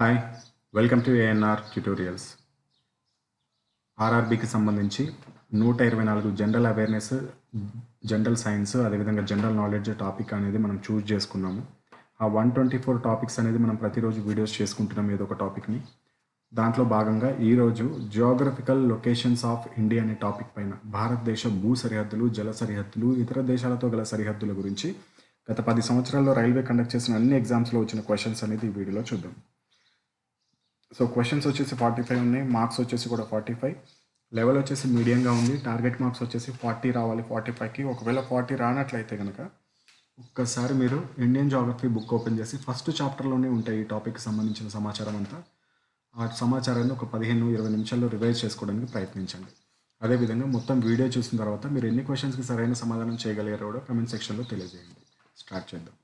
Hi welcome to ANR tutorials. ఆర్ఆర్బికి సంబంధించి 124 general awareness, general science, అదేవిధంగా జనరల్ నాలెడ్జ్ టాపిక్ అనేది మనం చూస్ చేసుకున్నాము. ఆ 124 టాపిక్స్ అనేది మనం ప్రతిరోజు వీడియోస్ చేసుకుంటున్నాం ఏదో ఒక టాపిక్ని. దాంట్లో భాగంగా ఈరోజు జియోగ్రఫికల్ లొకేషన్స్ ఆఫ్ ఇండియా అనే టాపిక్ పైన భారతదేశ భూ సరిహద్దులు, జల సరిహద్దులు, ఇతర దేశాలతో గల సరిహద్దుల గురించి గత 10 సంవత్సరాల్లో రైల్వే కండక్ట్ చేసిన అన్ని ఎగ్జామ్స్లో వచ్చిన క్వశ్చన్స్ అనేది ఈ వీడియోలో చూద్దాం. సో క్వశ్చన్స్ వచ్చేసి 45 ఉన్నాయి, మార్క్స్ వచ్చేసి కూడా 45, లెవెల్ వచ్చేసి మీడియంగా ఉంది. టార్గెట్ మార్క్స్ వచ్చేసి 40 రావాలి 45కి. ఒకవేళ 40 రానట్లయితే కనుక ఒక్కసారి మీరు ఇండియన్ జాగ్రఫీ బుక్ ఓపెన్ చేసి ఫస్ట్ చాప్టర్లోనే ఉంటాయి ఈ టాపిక్కి సంబంధించిన సమాచారం అంతా. ఆ సమాచారాన్ని ఒక 15-20 నిమిషాల్లో రివైజ్ చేసుకోవడానికి ప్రయత్నించండి. అదేవిధంగా మొత్తం వీడియో చూసిన తర్వాత మీరు ఎన్ని క్వశ్చన్స్కి సరైన సమాధానం చేయగలిగారో కూడా కమెంట్ సెక్షన్లో తెలియజేయండి. స్టార్ట్ చేద్దాం.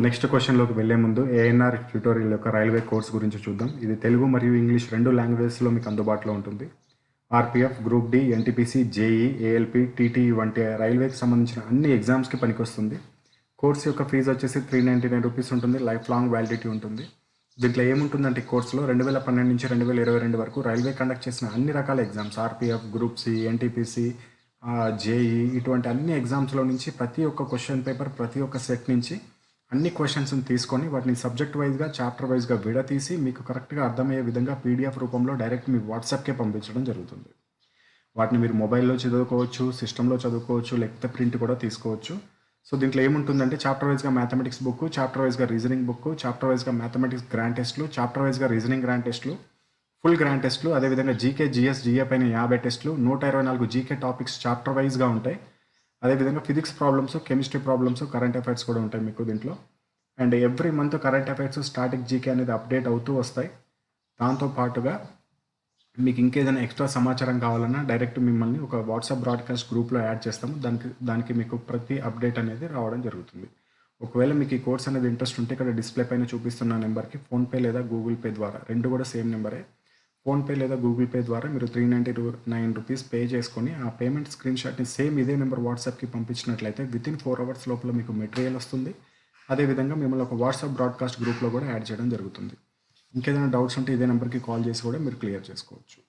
నెక్స్ట్ క్వశ్చన్లోకి వెళ్లే ముందు ఏఎన్ఆర్ ట్యూటోరియల్ యొక్క రైల్వే కోర్స్ గురించి చూద్దాం. ఇది తెలుగు మరియు ఇంగ్లీష్ రెండు లాంగ్వేజెస్లో మీకు అందుబాటులో ఉంటుంది. RPF, group D, NTPC, JE, ALP, TTE వంటి రైల్వేకి సంబంధించిన అన్ని ఎగ్జామ్స్కి పనికొస్తుంది. కోర్స్ యొక్క ఫీజు వచ్చేసి 399 రూపీస్ ఉంటుంది. లైఫ్ లాంగ్ వ్యాలిడిటీ ఉంటుంది. దీంట్లో ఏముంటుందంటే కోర్సులో 2012 నుంచి 2022 వరకు రైల్వే కండక్ట్ చేసిన అన్ని రకాల exams, RPF, group C, NTPC, JE, ఇటువంటి అన్ని ఎగ్జామ్స్లో నుంచి ప్రతి ఒక్క క్వశ్చన్ పేపర్, ప్రతి ఒక్క సెట్ నుంచి అన్ని క్వశ్చన్స్ని తీసుకొని వాటిని సబ్జెక్ట్ వైజ్గా, చాప్టర్ వైజ్గా విడతీసి మీకు కరెక్ట్గా అర్థమయ్యే విధంగా పీడిఎఫ్ రూపంలో డైరెక్ట్ మీ వాట్సాప్కే పంపించడం జరుగుతుంది. వాటిని మీరు మొబైల్లో చదువుకోవచ్చు, సిస్టంలో చదువుకోవచ్చు, లేకపోతే ప్రింట్ కూడా తీసుకోవచ్చు. సో దీంట్లో ఏముంటుందంటే చాప్టర్ వైజ్గా మ్యాథమెటిక్స్ బుక్, చాప్టర్ వైజ్గా రీజనింగ్ బుక్, చాప్టర్ వైజ్గా మ్యాథమెటిక్స్ గ్రాండ్ టెస్ట్లు, చాప్టర్ వైజ్గా రీజనింగ్ గ్రాండ్ టెస్ట్లు, ఫుల్ గ్రాండ్ టెస్ట్లు, అదేవిధంగా జీకే, జిఎస్, జిఏ పైన 50 టెస్ట్లు, 124 జీకే టాపిక్స్ చాప్టర్ వైజ్గా ఉంటాయి. అదేవిధంగా physics problems, chemistry problems, current affairs కూడా ఉంటాయి మీకు దీంట్లో. And every month current affairs, static GK అనేది అప్డేట్ అవుతూ వస్తాయి. దాంతోపాటుగా మీకు ఇంకేదైనా ఎక్స్ట్రా సమాచారం కావాలన్నా డైరెక్ట్ మిమ్మల్ని ఒక వాట్సాప్ బ్రాడ్కాస్ట్ గ్రూప్లో యాడ్ చేస్తాము. దానికి మీకు ప్రతి అప్డేట్ అనేది రావడం జరుగుతుంది. ఒకవేళ మీకు ఈ కోర్స్ అనేది ఇంట్రెస్ట్ ఉంటే ఇక్కడ డిస్ప్లే పైన చూపిస్తున్న నెంబర్కి ఫోన్పే లేదా గూగుల్ పే ద్వారా, రెండు కూడా సేమ్ నెంబరే, ఫోన్పే లేదా గూగుల్ పే ద్వారా మీరు 399 రూపీస్ పే చేసుకొని ఆ పేమెంట్ స్క్రీన్ షాట్ని సేమ్ ఇదే నెంబర్ వాట్సాప్కి పంపించినట్లయితే వితిన్ 4 అవర్స్ లోపల మీకు మెటీరియల్ వస్తుంది. అదేవిధంగా మిమ్మల్ని ఒక వాట్సాప్ బ్రాడ్కాస్ట్ గ్రూప్లో కూడా యాడ్ చేయడం జరుగుతుంది. ఇంకేదైనా డౌట్స్ ఉంటే ఇదే నెంబర్కి కాల్ చేసి కూడా మీరు క్లియర్ చేసుకోవచ్చు.